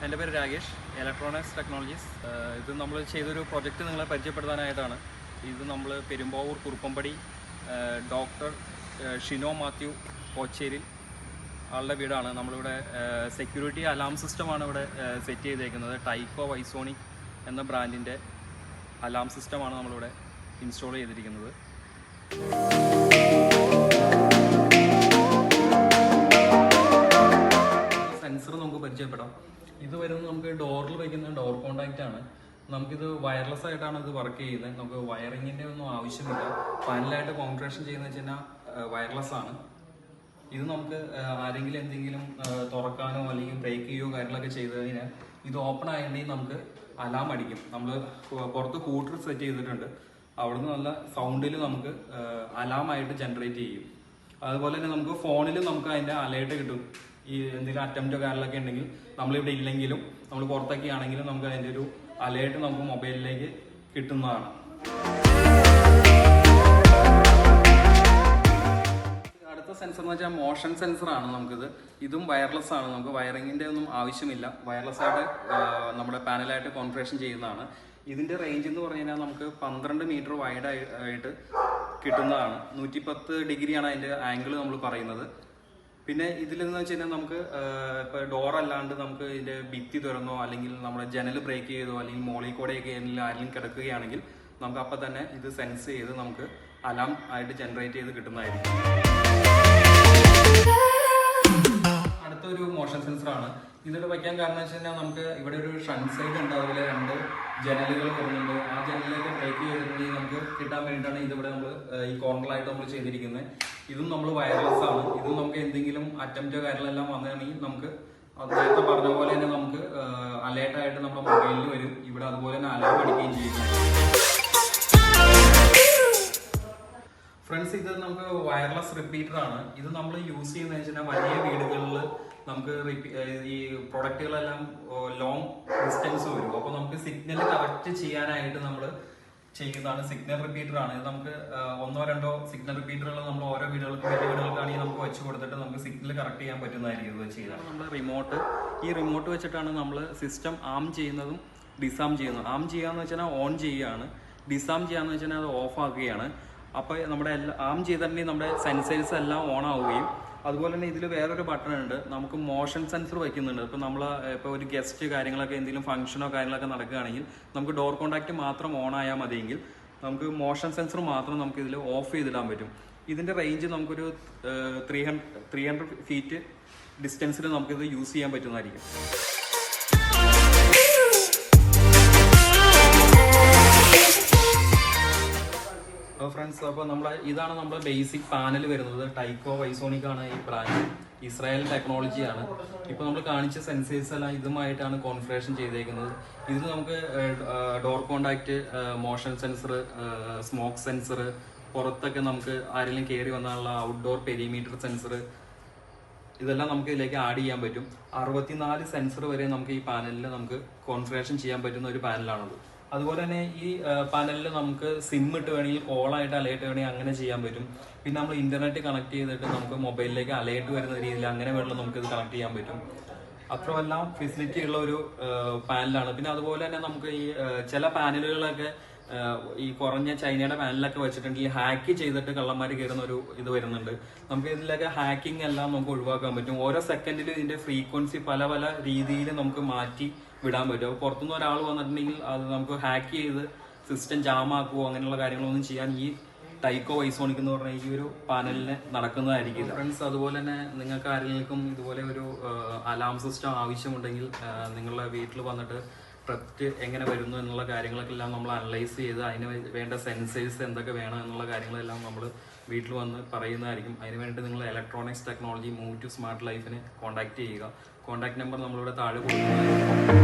എൻ്റെ പേര് Rakesh, electronics technologies. ഇത് നമ്മൾ ചെയ്തൊരു പ്രൊജക്റ്റ് നിങ്ങളെ പരിചയപ്പെടുത്താനായിട്ടാണ്. ഇത് നമ്മൾ പെരുമ്പാവൂർ കുറുപ്പമ്പടി ഡോക്ടർ ഷിനോ മാത്യു കോച്ചേരിൽ ആളുടെ വീടാണ്. നമ്മളിവിടെ സെക്യൂരിറ്റി അലാം സിസ്റ്റമാണ് ഇവിടെ സെറ്റ് ചെയ്തേക്കുന്നത്. ടൈക്കോ വൈസോണിക് എന്ന ബ്രാൻഡിൻ്റെ അലാം സിസ്റ്റമാണ് നമ്മളിവിടെ ഇൻസ്റ്റാൾ ചെയ്തിരിക്കുന്നത്. സെൻസർ നമുക്ക് പരിചയപ്പെടാം. ഇത് വരുന്നത് നമുക്ക് ഡോറിൽ വയ്ക്കുന്ന ഡോർ കോണ്ടാക്റ്റ് ആണ്. നമുക്കിത് വയർലെസ് ആയിട്ടാണ് ഇത് വർക്ക് ചെയ്യുന്നത്. നമുക്ക് വയറിങ്ങിൻ്റെ ഒന്നും ആവശ്യമില്ല. ഫൈനലായിട്ട് കോൺഫിഗറേഷൻ ചെയ്യുന്നത് വെച്ച് കഴിഞ്ഞാൽ വയർലെസ് ആണ്. ഇത് നമുക്ക് ആരെങ്കിലും എന്തെങ്കിലും തുറക്കാനോ അല്ലെങ്കിൽ ബ്രേക്ക് ചെയ്യുകയോ കാര്യങ്ങളൊക്കെ ചെയ്ത് കഴിഞ്ഞാൽ ഇത് ഓപ്പൺ ആയിട്ടുണ്ടെങ്കിൽ നമുക്ക് അലാം അടിക്കും. നമ്മൾ പുറത്ത് കൂട്ടർ സെറ്റ് ചെയ്തിട്ടുണ്ട്. അവിടുന്ന് നല്ല സൗണ്ടിൽ നമുക്ക് അലാമായിട്ട് ജനറേറ്റ് ചെയ്യും. അതുപോലെ തന്നെ നമുക്ക് ഫോണിൽ നമുക്ക് അതിൻ്റെ അലേർട്ട് കിട്ടും. ഈ എന്തെങ്കിലും അറ്റംപ്റ്റോ കാര്യങ്ങളൊക്കെ ഉണ്ടെങ്കിൽ നമ്മളിവിടെ ഇല്ലെങ്കിലും നമ്മൾ പുറത്തൊക്കെ ആണെങ്കിലും നമുക്ക് അതിൻ്റെ ഒരു അലേർട്ട് നമുക്ക് മൊബൈലിലേക്ക് കിട്ടുന്നതാണ്. അടുത്ത സെൻസർ എന്ന് വെച്ചാൽ മോഷൻ സെൻസറാണ്. നമുക്കിത് ഇതും വയർലെസ് ആണ്. നമുക്ക് വയറിങ്ങിൻ്റെ ഒന്നും ആവശ്യമില്ല. വയർലെസ് ആയിട്ട് നമ്മുടെ പാനലായിട്ട് കോൺഫിഗറേഷൻ ചെയ്യുന്നതാണ്. ഇതിൻ്റെ റേഞ്ച് എന്ന് പറഞ്ഞു കഴിഞ്ഞാൽ നമുക്ക് 12 മീറ്റർ വൈഡ് ആയിട്ട് കിട്ടുന്നതാണ്. 110 ഡിഗ്രിയാണ് അതിൻ്റെ ആംഗിൾ നമ്മൾ പറയുന്നത്. പിന്നെ ഇതിലെന്ന് വെച്ച് കഴിഞ്ഞാൽ നമുക്ക് ഇപ്പോൾ ഡോർ അല്ലാണ്ട് നമുക്ക് ഇതിൻ്റെ ഭിത്തി തുറന്നോ അല്ലെങ്കിൽ നമ്മുടെ ജനൽ ബ്രേക്ക് ചെയ്തോ അല്ലെങ്കിൽ മോളിൽ കൂടെയൊക്കെ ആരെങ്കിലും കിടക്കുകയാണെങ്കിൽ നമുക്ക് അപ്പം തന്നെ ഇത് സെൻസ് ചെയ്ത് നമുക്ക് അലാം ആയിട്ട് ജനറേറ്റ് ചെയ്ത് കിട്ടുന്നതായിരിക്കും. അടുത്തൊരു മോഷൻ സെൻസറാണ്. ഇതിവിടെ വയ്ക്കാൻ കാരണം വെച്ച് കഴിഞ്ഞാൽ നമുക്ക് ഇവിടെ ഒരു ഫ്രണ്ട് സൈഡ് ഉണ്ട്, അതുപോലെ 2 ജനലുകൾ വരുന്നുണ്ട്. ആ ജനലിലേക്ക് ബ്രേക്ക് ചെയ്തിട്ടുണ്ടെങ്കിൽ നമുക്ക് കിട്ടാൻ വേണ്ടിയിട്ടാണ് ഇതിവിടെ നമ്മൾ ഈ കോർണറായിട്ട് നമ്മൾ ചെയ്തിരിക്കുന്നത്. ഇതും നമ്മൾ വയർലെസ് ആണ്. ഇതും നമുക്ക് എന്തെങ്കിലും അറ്റംപ്റ്റോ കാര്യങ്ങളെല്ലാം വന്നിട്ടുണ്ടെങ്കിൽ നമുക്ക് നേരത്തെ പറഞ്ഞ പോലെ തന്നെ നമുക്ക് അലേർട്ടായിട്ട് നമ്മുടെ മൊബൈലിൽ വരും. ഇവിടെ അതുപോലെ തന്നെ അലാം അടിക്കുകയും ചെയ്യും. ഫ്രണ്ട്സ്, ഇത് നമുക്ക് വയർലെസ് റിപ്പീറ്റർ ആണ്. ഇത് നമ്മൾ യൂസ് ചെയ്യുന്നത് വെച്ചാൽ വലിയ വീടുകളിൽ നമുക്ക് ഈ പ്രൊഡക്റ്റുകളെല്ലാം ലോങ് ഡിസ്റ്റൻസ് വരും. അപ്പോൾ നമുക്ക് സിഗ്നൽ കറക്റ്റ് ചെയ്യാനായിട്ട് നമ്മൾ ചെയ്യുന്നതാണ് സിഗ്നൽ റിപ്പീറ്റർ ആണ്. ഇത് നമുക്ക് 1-2 സിഗ്നൽ റിപ്പീറ്ററുകൾ നമ്മൾ ഓരോ വീടുകൾക്ക് വലിയ വീടുകൾക്കാണെങ്കിൽ നമുക്ക് വെച്ച് കൊടുത്തിട്ട് നമുക്ക് സിഗ്നൽ കറക്റ്റ് ചെയ്യാൻ പറ്റുന്നതായിരിക്കും ഇത് ചെയ്താൽ. നമ്മൾ ഈ റിമോട്ട് വെച്ചിട്ടാണ് നമ്മൾ സിസ്റ്റം ആം ചെയ്യുന്നതും ഡിസാം ചെയ്യുന്നതും. ആം ചെയ്യാന്ന് വെച്ചാൽ ഓൺ ചെയ്യുകയാണ്, ഡിസാം ചെയ്യാന്ന് വെച്ചാൽ അത് ഓഫ് ആക്കുകയാണ്. അപ്പോൾ നമ്മുടെ ആം ചെയ്തിട്ടുണ്ടെങ്കിൽ നമ്മുടെ സെൻസേഴ്സ് എല്ലാം ഓൺ ആവുകയും അതുപോലെ തന്നെ ഇതിൽ വേറൊരു ബട്ടൺ ഉണ്ട്. നമുക്ക് മോഷൻ സെൻസർ വയ്ക്കുന്നുണ്ട്. ഇപ്പോൾ നമ്മൾ ഇപ്പോൾ ഒരു ഗസ്റ്റ് കാര്യങ്ങളൊക്കെ എന്തെങ്കിലും ഫംഗ്ഷനോ കാര്യങ്ങളൊക്കെ നടക്കുകയാണെങ്കിൽ നമുക്ക് ഡോർ കോണ്ടാക്റ്റ് മാത്രം ഓൺ ആയാൽ മതിയെങ്കിൽ നമുക്ക് മോഷൻ സെൻസർ മാത്രം നമുക്ക് ഇതിൽ ഓഫ് ചെയ്തിടാൻ പറ്റും. ഇതിൻ്റെ റേഞ്ച് നമുക്കൊരു 300 ഫീറ്റ് ഡിസ്റ്റൻസിൽ നമുക്കിത് യൂസ് ചെയ്യാൻ പറ്റുന്നതായിരിക്കും. ഫ്രണ്ട്സ്, അപ്പോൾ ഇതാണ് നമ്മുടെ ബേസിക് പാനൽ വരുന്നത്. ടൈക്കോ വൈസോണിക് ആണ് ഈ ബ്രാൻഡ്. ഇസ്രായേൽ ടെക്നോളജിയാണ്. ഇപ്പോൾ നമ്മൾ കാണിച്ച സെൻസേഴ്സ് എല്ലാം ഇതുമായിട്ടാണ് കോൺഫിഗറേഷൻ ചെയ്തേക്കുന്നത്. ഇതിൽ നമുക്ക് door contact, motion sensor, smoke sensor, പുറത്തൊക്കെ നമുക്ക് ആരെങ്കിലും കയറി വന്നാലുള്ള ഔട്ട്ഡോർ പെരിമീറ്റർ സെൻസർ, ഇതെല്ലാം നമുക്ക് ഇതിലേക്ക് ആഡ് ചെയ്യാൻ പറ്റും. 64 സെൻസർ വരെ നമുക്ക് ഈ പാനലിൽ നമുക്ക് കോൺഫിഗറേഷൻ ചെയ്യാൻ പറ്റുന്ന ഒരു പാനലാണത്. അതുപോലെ തന്നെ ഈ പാനലിൽ നമുക്ക് സിം ഇട്ട് വേണമെങ്കിൽ കോളായിട്ട് അലേർട്ട് വേണമെങ്കിൽ അങ്ങനെ ചെയ്യാൻ പറ്റും. പിന്നെ നമ്മൾ ഇന്റർനെറ്റ് കണക്ട് ചെയ്തിട്ട് നമുക്ക് മൊബൈലിലേക്ക് അലേർട്ട് വരുന്ന രീതിയിൽ അങ്ങനെ വേണമെങ്കിൽ നമുക്ക് ഇത് കണക്ട് ചെയ്യാൻ പറ്റും. അത്രയെല്ലാം ഫെസിലിറ്റി ഉള്ള ഒരു പാനലാണ്. പിന്നെ അതുപോലെ തന്നെ നമുക്ക് ഈ ചില പാനലുകളൊക്കെ ഈ കുറഞ്ഞ ചൈനയുടെ പാനലൊക്കെ വെച്ചിട്ടുണ്ടെങ്കിൽ ഹാക്ക് ചെയ്തിട്ട് കള്ളന്മാർ കയറുന്ന ഒരു ഇത് വരുന്നുണ്ട്. നമുക്ക് ഇതിലൊക്കെ ഹാക്കിംഗ് എല്ലാം നമുക്ക് ഒഴിവാക്കാൻ പറ്റും. ഓരോ സെക്കൻഡിലും ഇതിന്റെ ഫ്രീക്വൻസി പല പല രീതിയിൽ നമുക്ക് മാറ്റി വിടാൻ പറ്റും. അപ്പോൾ പുറത്തുനിന്ന് ഒരാൾ വന്നിട്ടുണ്ടെങ്കിൽ അത് നമുക്ക് ഹാക്ക് ചെയ്ത് സിസ്റ്റം ജാമാക്കുകയോ അങ്ങനെയുള്ള കാര്യങ്ങളൊന്നും ചെയ്യാൻ ഈ ടൈക്കോ വൈസോണിക് എന്ന് പറഞ്ഞ ഈ ഒരു പാനലിന് നടക്കുന്നതായിരിക്കും. ഫ്രണ്ട്സ്, അതുപോലെ തന്നെ നിങ്ങൾക്ക് ആരെങ്കിലും ഇതുപോലെ ഒരു അലാം സിസ്റ്റം ആവശ്യമുണ്ടെങ്കിൽ നിങ്ങളുടെ വീട്ടിൽ വന്നിട്ട് പ്രൊജക്റ്റ് എങ്ങനെ വരുന്നു എന്നുള്ള കാര്യങ്ങളൊക്കെ എല്ലാം നമ്മൾ അനലൈസ് ചെയ്ത് അതിന് വേണ്ട സെൻസേഴ്സ് എന്തൊക്കെ വേണം എന്നുള്ള കാര്യങ്ങളെല്ലാം നമ്മൾ വീട്ടിൽ വന്ന് പറയുന്നതായിരിക്കും. അതിനുവേണ്ടി നിങ്ങൾ electronics technology move to smart ലൈഫിനെ കോൺടാക്ട് ചെയ്യുക. കോൺടാക്ട് നമ്പർ നമ്മളിവിടെ താഴെ കൊടുക്കുന്നതായിരിക്കും.